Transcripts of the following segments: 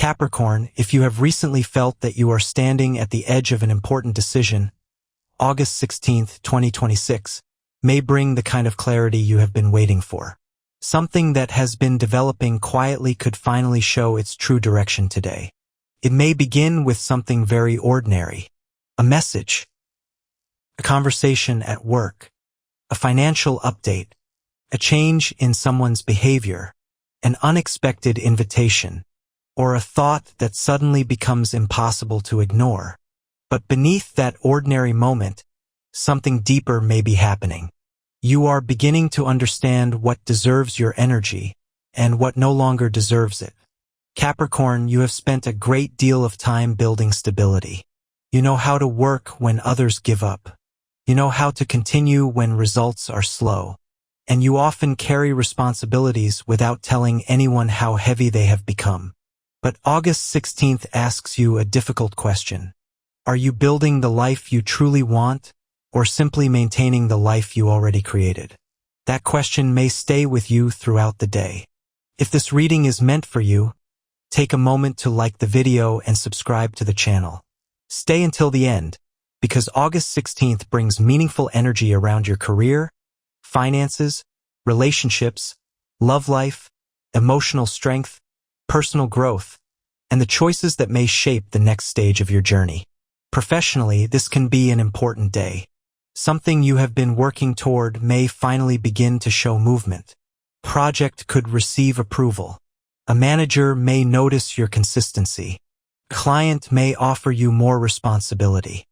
Capricorn, if you have recently felt that you are standing at the edge of an important decision, August 16th, 2026, may bring the kind of clarity you have been waiting for. Something that has been developing quietly could finally show its true direction today. It may begin with something very ordinary. A message, a conversation at work, a financial update, a change in someone's behavior, an unexpected invitation, or a thought that suddenly becomes impossible to ignore. But beneath that ordinary moment, something deeper may be happening. You are beginning to understand what deserves your energy and what no longer deserves it. Capricorn, you have spent a great deal of time building stability. You know how to work when others give up. You know how to continue when results are slow. And you often carry responsibilities without telling anyone how heavy they have become. But August 16th asks you a difficult question. Are you building the life you truly want, or simply maintaining the life you already created? That question may stay with you throughout the day. If this reading is meant for you, take a moment to like the video and subscribe to the channel. Stay until the end, because August 16th brings meaningful energy around your career, finances, relationships, love life, emotional strength, personal growth, and the choices that may shape the next stage of your journey. Professionally, this can be an important day. Something you have been working toward may finally begin to show movement. Project could receive approval. A manager may notice your consistency. A client may offer you more responsibility.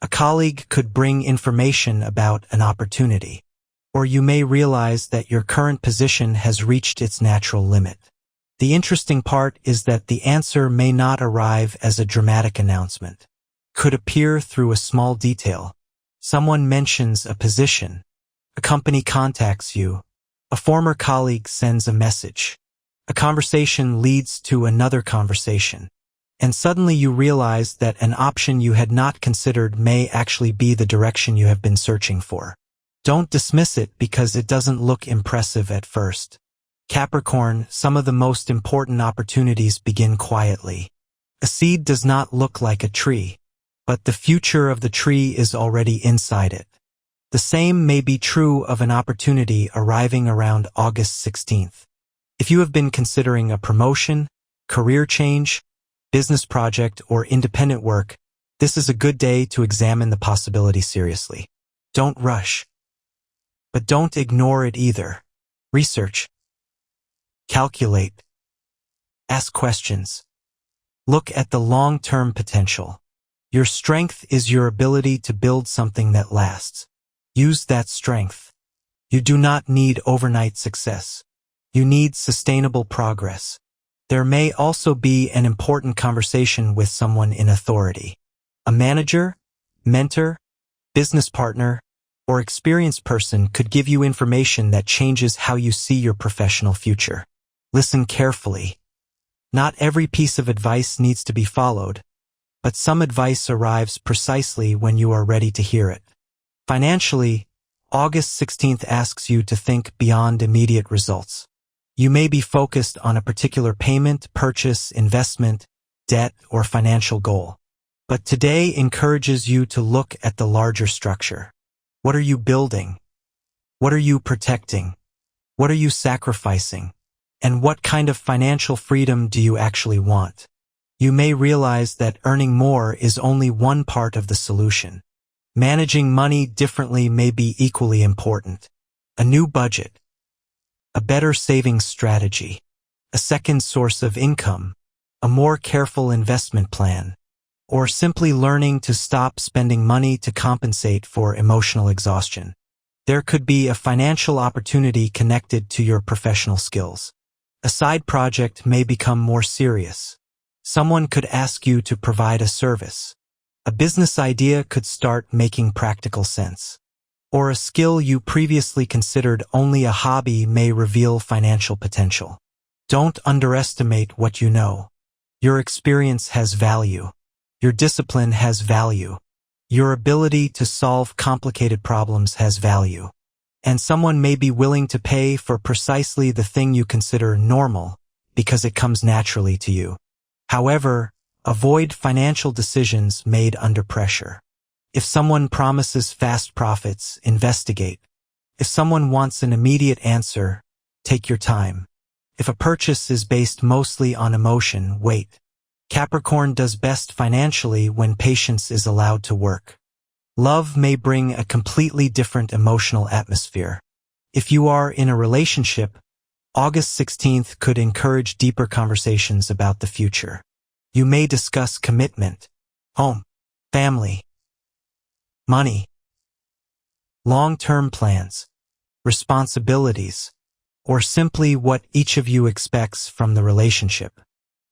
A colleague could bring information about an opportunity. Or you may realize that your current position has reached its natural limit. The interesting part is that the answer may not arrive as a dramatic announcement. It could appear through a small detail. Someone mentions a position. A company contacts you. A former colleague sends a message. A conversation leads to another conversation. And suddenly you realize that an option you had not considered may actually be the direction you have been searching for. Don't dismiss it because it doesn't look impressive at first. Capricorn, some of the most important opportunities begin quietly. A seed does not look like a tree, but the future of the tree is already inside it. The same may be true of an opportunity arriving around August 16th. If you have been considering a promotion, career change, business project, or independent work, this is a good day to examine the possibility seriously. Don't rush. But don't ignore it either. Research. Calculate. Ask questions. Look at the long-term potential. Your strength is your ability to build something that lasts. Use that strength. You do not need overnight success. You need sustainable progress. There may also be an important conversation with someone in authority. A manager, mentor, business partner, or experienced person could give you information that changes how you see your professional future. Listen carefully. Not every piece of advice needs to be followed, but some advice arrives precisely when you are ready to hear it. Financially, August 16th asks you to think beyond immediate results. You may be focused on a particular payment, purchase, investment, debt, or financial goal. But today encourages you to look at the larger structure. What are you building? What are you protecting? What are you sacrificing? And what kind of financial freedom do you actually want? You may realize that earning more is only one part of the solution. Managing money differently may be equally important. A new budget, a better savings strategy, a second source of income, a more careful investment plan, or simply learning to stop spending money to compensate for emotional exhaustion. There could be a financial opportunity connected to your professional skills. A side project may become more serious. Someone could ask you to provide a service. A business idea could start making practical sense. Or a skill you previously considered only a hobby may reveal financial potential. Don't underestimate what you know. Your experience has value. Your discipline has value. Your ability to solve complicated problems has value. And someone may be willing to pay for precisely the thing you consider normal because it comes naturally to you. However, avoid financial decisions made under pressure. If someone promises fast profits, investigate. If someone wants an immediate answer, take your time. If a purchase is based mostly on emotion, wait. Capricorn does best financially when patience is allowed to work. Love may bring a completely different emotional atmosphere. If you are in a relationship, August 16th could encourage deeper conversations about the future. You may discuss commitment, home, family, money, long-term plans, responsibilities, or simply what each of you expects from the relationship.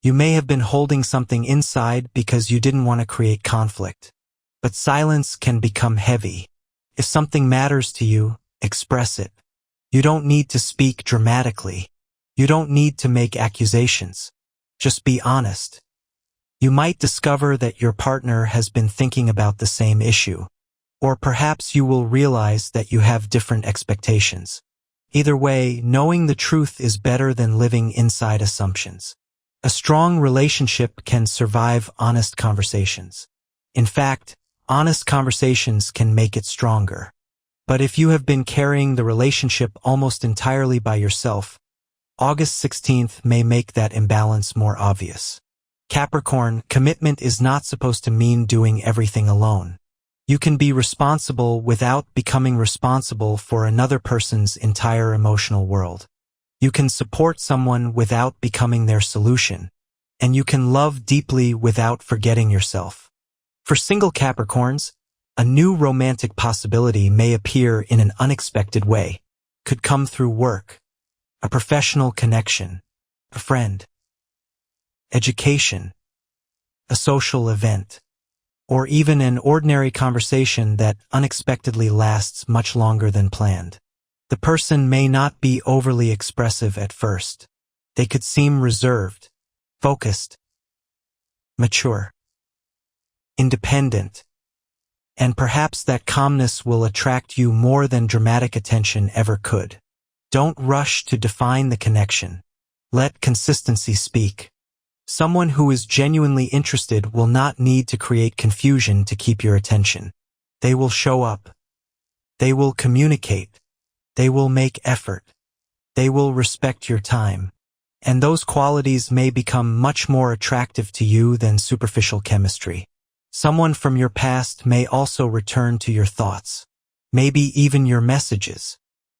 You may have been holding something inside because you didn't want to create conflict. But silence can become heavy. If something matters to you, express it. You don't need to speak dramatically. You don't need to make accusations. Just be honest. You might discover that your partner has been thinking about the same issue. Or perhaps you will realize that you have different expectations. Either way, knowing the truth is better than living inside assumptions. A strong relationship can survive honest conversations. In fact, honest conversations can make it stronger. But if you have been carrying the relationship almost entirely by yourself, August 16th may make that imbalance more obvious. Capricorn, commitment is not supposed to mean doing everything alone. You can be responsible without becoming responsible for another person's entire emotional world. You can support someone without becoming their solution. And you can love deeply without forgetting yourself. For single Capricorns, a new romantic possibility may appear in an unexpected way. Could come through work, a professional connection, a friend, education, a social event, or even an ordinary conversation that unexpectedly lasts much longer than planned. The person may not be overly expressive at first. They could seem reserved, focused, mature, independent, and perhaps that calmness will attract you more than dramatic attention ever could. Don't rush to define the connection. Let consistency speak. Someone who is genuinely interested will not need to create confusion to keep your attention. They will show up. They will communicate. They will make effort. They will respect your time. And those qualities may become much more attractive to you than superficial chemistry. Someone from your past may also return to your thoughts, maybe even your messages.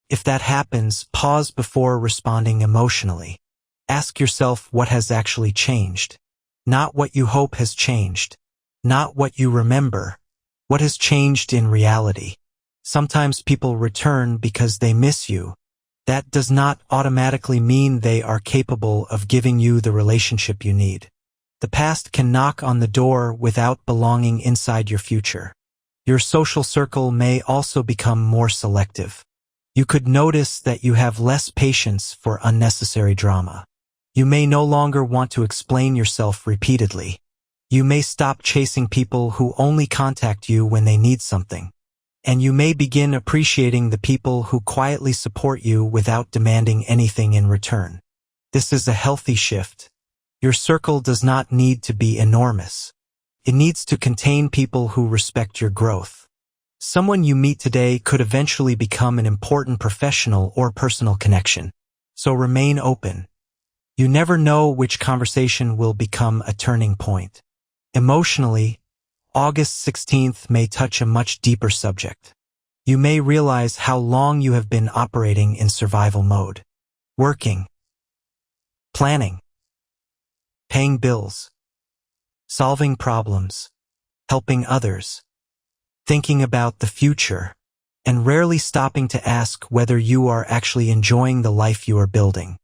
If that happens, pause before responding emotionally. Ask yourself what has actually changed. Not what you hope has changed. Not what you remember. What has changed in reality. Sometimes people return because they miss you. That does not automatically mean they are capable of giving you the relationship you need. The past can knock on the door without belonging inside your future. Your social circle may also become more selective. You could notice that you have less patience for unnecessary drama. You may no longer want to explain yourself repeatedly. You may stop chasing people who only contact you when they need something. And you may begin appreciating the people who quietly support you without demanding anything in return. This is a healthy shift. Your circle does not need to be enormous. It needs to contain people who respect your growth. Someone you meet today could eventually become an important professional or personal connection. So remain open. You never know which conversation will become a turning point. Emotionally, August 16th may touch a much deeper subject. You may realize how long you have been operating in survival mode. Working, planning, paying bills, solving problems, helping others, thinking about the future, and rarely stopping to ask whether you are actually enjoying the life you are building.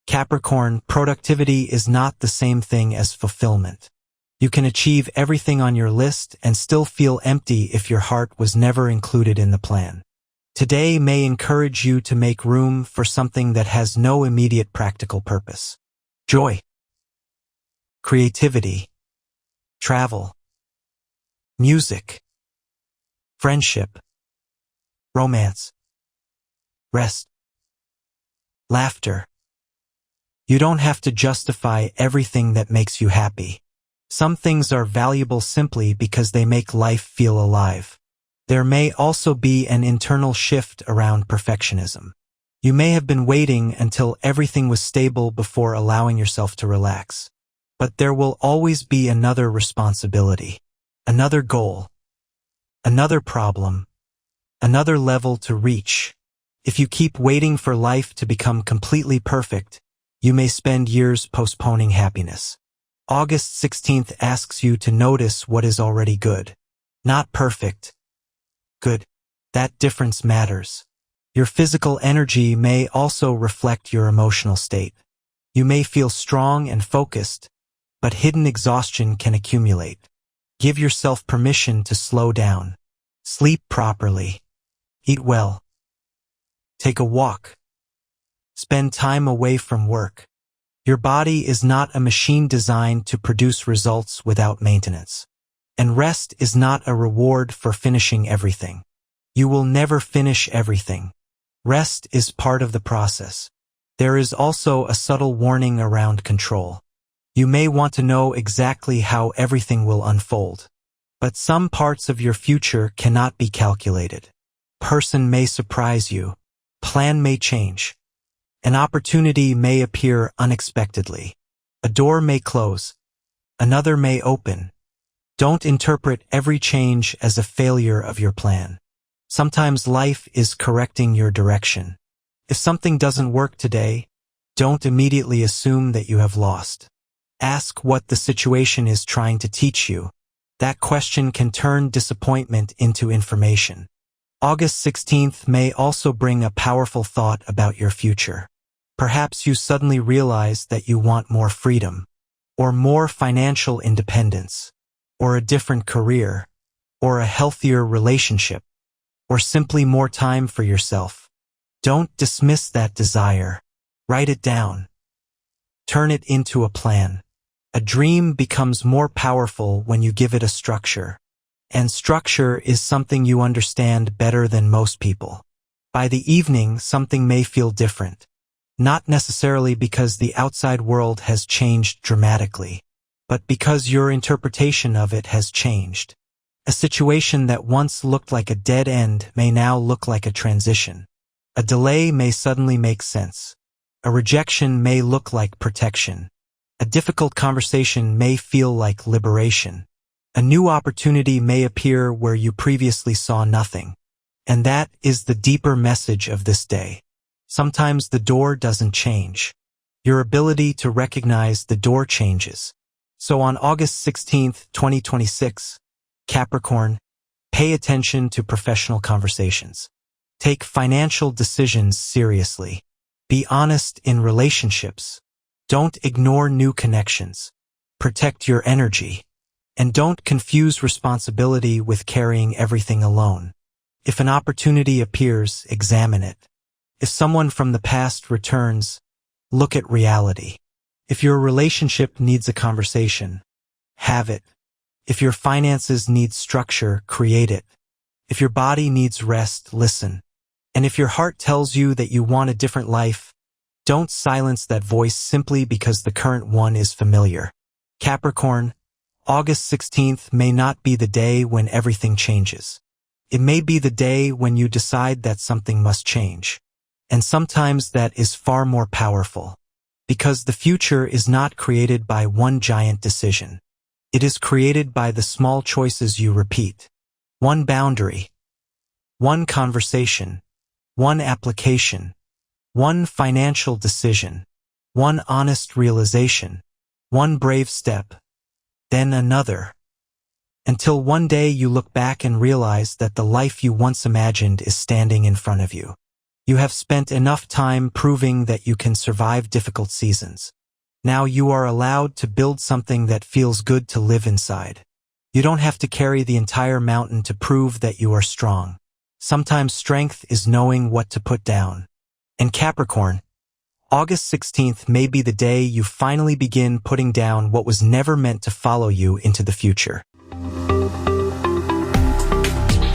Capricorn, productivity is not the same thing as fulfillment. You can achieve everything on your list and still feel empty if your heart was never included in the plan. Today may encourage you to make room for something that has no immediate practical purpose. Joy, creativity, travel, music, friendship, romance, rest, laughter, You don't have to justify everything that makes you happy. Some things are valuable simply because they make life feel alive. There may also be an internal shift around perfectionism. You may have been waiting until everything was stable before allowing yourself to relax. But there will always be another responsibility, another goal, another problem, another level to reach. If you keep waiting for life to become completely perfect, you may spend years postponing happiness. August 16th asks you to notice what is already good. Not perfect. Good. That difference matters. Your physical energy may also reflect your emotional state. You may feel strong and focused, but hidden exhaustion can accumulate. Give yourself permission to slow down. Sleep properly. Eat well. Take a walk. Spend time away from work. Your body is not a machine designed to produce results without maintenance. And rest is not a reward for finishing everything. You will never finish everything. Rest is part of the process. There is also a subtle warning around control. You may want to know exactly how everything will unfold. But some parts of your future cannot be calculated. Person may surprise you. Plan may change. An opportunity may appear unexpectedly. A door may close. Another may open. Don't interpret every change as a failure of your plan. Sometimes life is correcting your direction. If something doesn't work today, don't immediately assume that you have lost. Ask what the situation is trying to teach you. That question can turn disappointment into information. August 16th may also bring a powerful thought about your future. Perhaps you suddenly realize that you want more freedom, or more financial independence, or a different career, or a healthier relationship, or simply more time for yourself. Don't dismiss that desire. Write it down. Turn it into a plan. A dream becomes more powerful when you give it a structure. And structure is something you understand better than most people. By the evening, something may feel different. Not necessarily because the outside world has changed dramatically, but because your interpretation of it has changed. A situation that once looked like a dead end may now look like a transition. A delay may suddenly make sense. A rejection may look like protection. A difficult conversation may feel like liberation. A new opportunity may appear where you previously saw nothing. And that is the deeper message of this day. Sometimes the door doesn't change. Your ability to recognize the door changes. So on August 16th, 2026, Capricorn, pay attention to professional conversations. Take financial decisions seriously. Be honest in relationships. Don't ignore new connections. Protect your energy. And don't confuse responsibility with carrying everything alone. If an opportunity appears, examine it. If someone from the past returns, look at reality. If your relationship needs a conversation, have it. If your finances need structure, create it. If your body needs rest, listen. And if your heart tells you that you want a different life, don't silence that voice simply because the current one is familiar. Capricorn, August 16th may not be the day when everything changes. It may be the day when you decide that something must change. And sometimes that is far more powerful. Because the future is not created by one giant decision. It is created by the small choices you repeat. One boundary. One conversation. One application. One financial decision. One honest realization. One brave step. Then another. Until one day you look back and realize that the life you once imagined is standing in front of you. You have spent enough time proving that you can survive difficult seasons. Now you are allowed to build something that feels good to live inside. You don't have to carry the entire mountain to prove that you are strong. Sometimes strength is knowing what to put down. And Capricorn, August 16th may be the day you finally begin putting down what was never meant to follow you into the future.